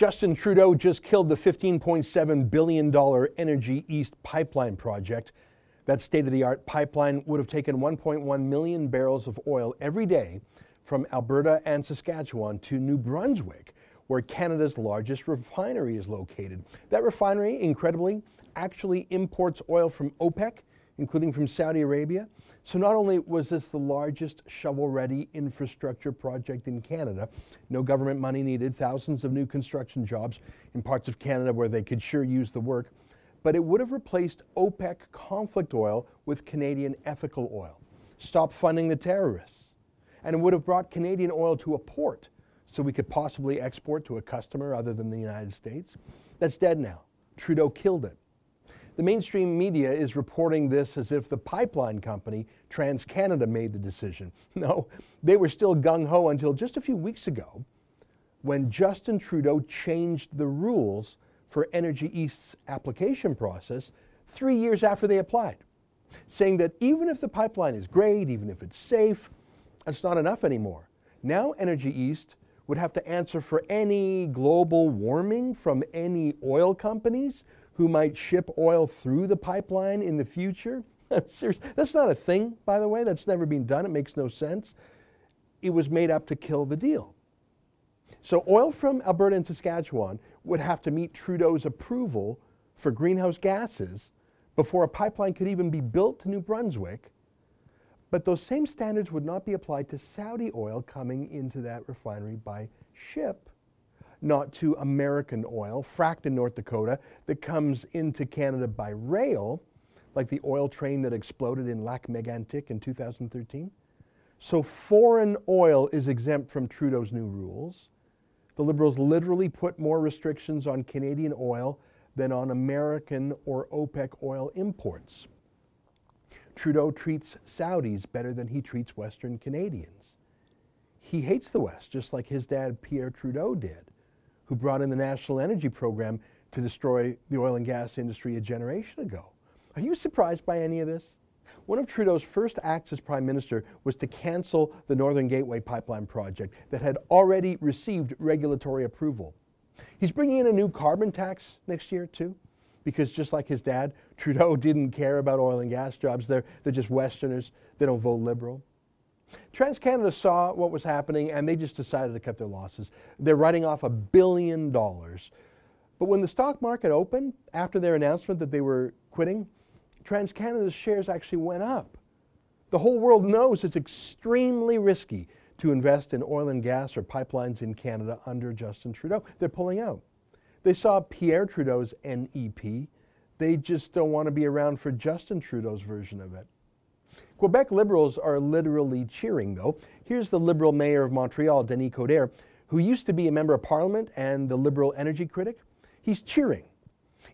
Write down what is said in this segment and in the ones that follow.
Justin Trudeau just killed the $15.7 billion Energy East pipeline project. That state-of-the-art pipeline would have taken 1.1 million barrels of oil every day from Alberta and Saskatchewan to New Brunswick, where Canada's largest refinery is located. That refinery, incredibly, actually imports oil from OPEC, including from Saudi Arabia. So not only was this the largest shovel-ready infrastructure project in Canada, no government money needed, thousands of new construction jobs in parts of Canada where they could sure use the work, but it would have replaced OPEC conflict oil with Canadian ethical oil, stopped funding the terrorists, and it would have brought Canadian oil to a port so we could possibly export to a customer other than the United States. That's dead now. Trudeau killed it. The mainstream media is reporting this as if the pipeline company, TransCanada, made the decision. No, they were still gung-ho until just a few weeks ago when Justin Trudeau changed the rules for Energy East's application process 3 years after they applied, saying that even if the pipeline is great, even if it's safe, it's not enough anymore. Now Energy East would have to answer for any global warming from any oil companies who might ship oil through the pipeline in the future. Seriously, that's not a thing, by the way. That's never been done. It makes no sense. It was made up to kill the deal. So oil from Alberta and Saskatchewan would have to meet Trudeau's approval for greenhouse gases before a pipeline could even be built to New Brunswick. But those same standards would not be applied to Saudi oil coming into that refinery by ship, not to American oil, fracked in North Dakota, that comes into Canada by rail, like the oil train that exploded in Lac Mégantic in 2013. So foreign oil is exempt from Trudeau's new rules. The Liberals literally put more restrictions on Canadian oil than on American or OPEC oil imports. Trudeau treats Saudis better than he treats Western Canadians. He hates the West, just like his dad, Pierre Trudeau, did, who brought in the National Energy Program to destroy the oil and gas industry a generation ago. Are you surprised by any of this? One of Trudeau's first acts as Prime Minister was to cancel the Northern Gateway pipeline project that had already received regulatory approval. He's bringing in a new carbon tax next year, too, because just like his dad, Trudeau didn't care about oil and gas jobs. They're just Westerners. They don't vote Liberal. TransCanada saw what was happening and they just decided to cut their losses. They're writing off $1 billion. But when the stock market opened, after their announcement that they were quitting, TransCanada's shares actually went up. The whole world knows it's extremely risky to invest in oil and gas or pipelines in Canada under Justin Trudeau. They're pulling out. They saw Pierre Trudeau's NEP. They just don't want to be around for Justin Trudeau's version of it. Quebec Liberals are literally cheering, though. Here's the Liberal mayor of Montreal, Denis Coderre, who used to be a member of Parliament and the Liberal energy critic. He's cheering.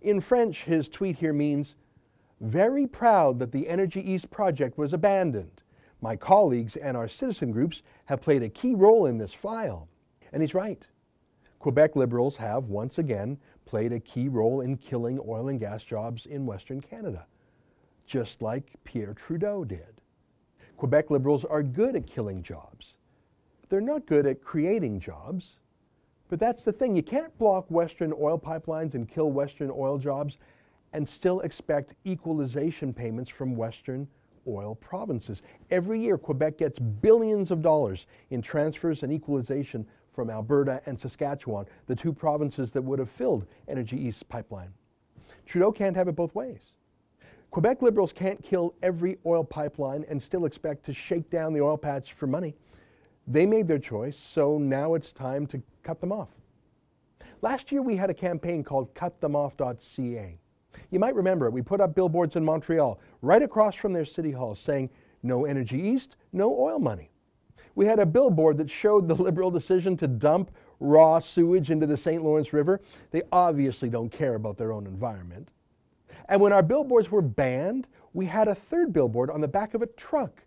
In French, his tweet here means, "Very proud that the Energy East project was abandoned. My colleagues and our citizen groups have played a key role in this file." And he's right. Quebec Liberals have, once again, played a key role in killing oil and gas jobs in Western Canada, just like Pierre Trudeau did. Quebec Liberals are good at killing jobs. They're not good at creating jobs. But that's the thing. You can't block Western oil pipelines and kill Western oil jobs and still expect equalization payments from Western oil provinces. Every year, Quebec gets billions of dollars in transfers and equalization from Alberta and Saskatchewan, the two provinces that would have filled Energy East pipeline. Trudeau can't have it both ways. Quebec Liberals can't kill every oil pipeline and still expect to shake down the oil patch for money. They made their choice, so now it's time to cut them off. Last year we had a campaign called cutthemoff.ca. You might remember it. We put up billboards in Montreal, right across from their city hall, saying, "No Energy East, no oil money." We had a billboard that showed the Liberal decision to dump raw sewage into the St. Lawrence River. They obviously don't care about their own environment. And when our billboards were banned, we had a third billboard on the back of a truck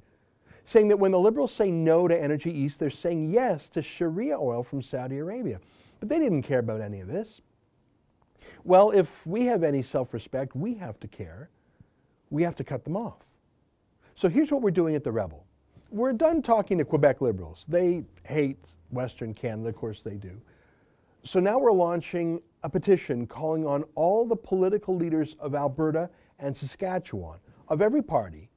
saying that when the Liberals say no to Energy East, they're saying yes to Sharia oil from Saudi Arabia. But they didn't care about any of this. Well, if we have any self-respect, we have to care. We have to cut them off. So here's what we're doing at The Rebel. We're done talking to Quebec Liberals. They hate Western Canada, of course they do. So now we're launching a petition calling on all the political leaders of Alberta and Saskatchewan, of every party,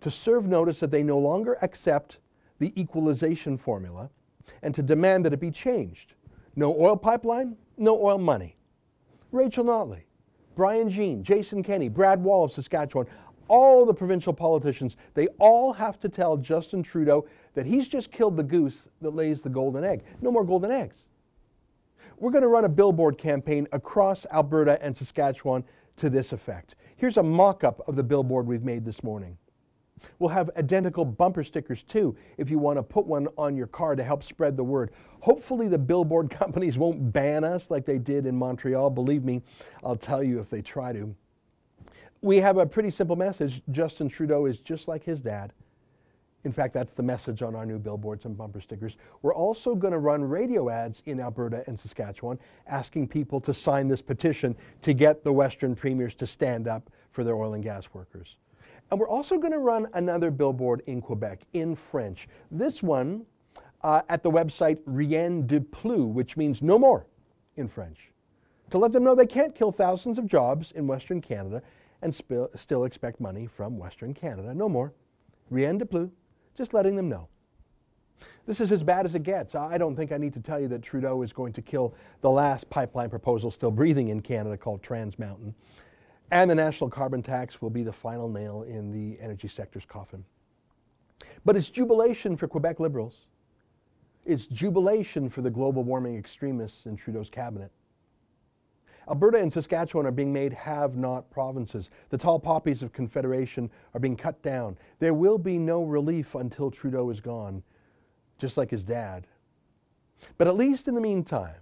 to serve notice that they no longer accept the equalization formula and to demand that it be changed. No oil pipeline, no oil money. Rachel Notley, Brian Jean, Jason Kenney, Brad Wall of Saskatchewan, all the provincial politicians, they all have to tell Justin Trudeau that he's just killed the goose that lays the golden egg. No more golden eggs. We're going to run a billboard campaign across Alberta and Saskatchewan to this effect. Here's a mock-up of the billboard we've made this morning. We'll have identical bumper stickers too if you want to put one on your car to help spread the word. Hopefully the billboard companies won't ban us like they did in Montreal. Believe me, I'll tell you if they try to. We have a pretty simple message. Justin Trudeau is just like his dad. In fact, that's the message on our new billboards and bumper stickers. We're also going to run radio ads in Alberta and Saskatchewan asking people to sign this petition to get the Western premiers to stand up for their oil and gas workers. And we're also going to run another billboard in Quebec in French. This one at the website Rien de plus, which means no more in French, to let them know they can't kill thousands of jobs in Western Canada and still expect money from Western Canada. No more. Rien de plus. Just letting them know. This is as bad as it gets. I don't think I need to tell you that Trudeau is going to kill the last pipeline proposal still breathing in Canada called Trans Mountain. And the national carbon tax will be the final nail in the energy sector's coffin. But it's jubilation for Quebec Liberals. It's jubilation for the global warming extremists in Trudeau's cabinet. Alberta and Saskatchewan are being made have-not provinces. The tall poppies of Confederation are being cut down. There will be no relief until Trudeau is gone, just like his dad. But at least in the meantime,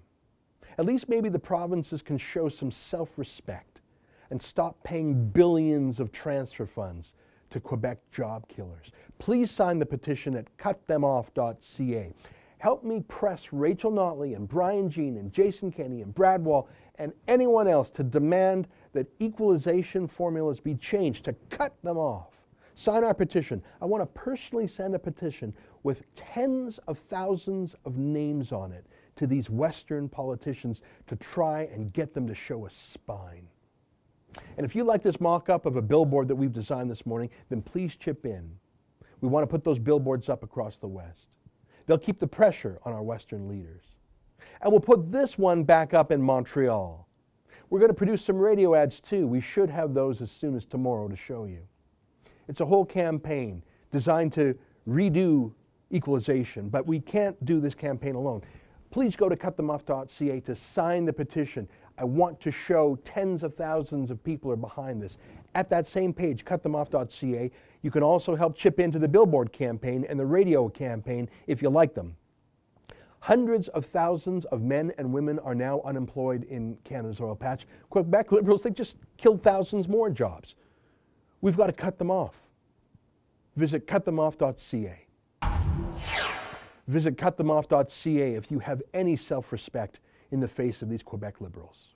at least maybe the provinces can show some self-respect and stop paying billions of transfer funds to Quebec job killers. Please sign the petition at cutthemoff.ca. Help me press Rachel Notley and Brian Jean and Jason Kenney and Brad Wall and anyone else to demand that equalization formulas be changed, to cut them off. Sign our petition. I want to personally send a petition with tens of thousands of names on it to these Western politicians to try and get them to show a spine. And if you like this mock-up of a billboard that we've designed this morning, then please chip in. We want to put those billboards up across the West. They'll keep the pressure on our Western leaders. And we'll put this one back up in Montreal. We're going to produce some radio ads too. We should have those as soon as tomorrow to show you. It's a whole campaign designed to redo equalization, but we can't do this campaign alone. Please go to cutthemoff.ca to sign the petition. I want to show tens of thousands of people are behind this. At that same page, cutthemoff.ca, you can also help chip into the billboard campaign and the radio campaign if you like them. Hundreds of thousands of men and women are now unemployed in Canada's oil patch. Quebec Liberals, they just killed thousands more jobs. We've got to cut them off. Visit cutthemoff.ca. Visit cutthemoff.ca if you have any self-respect in the face of these Quebec Liberals.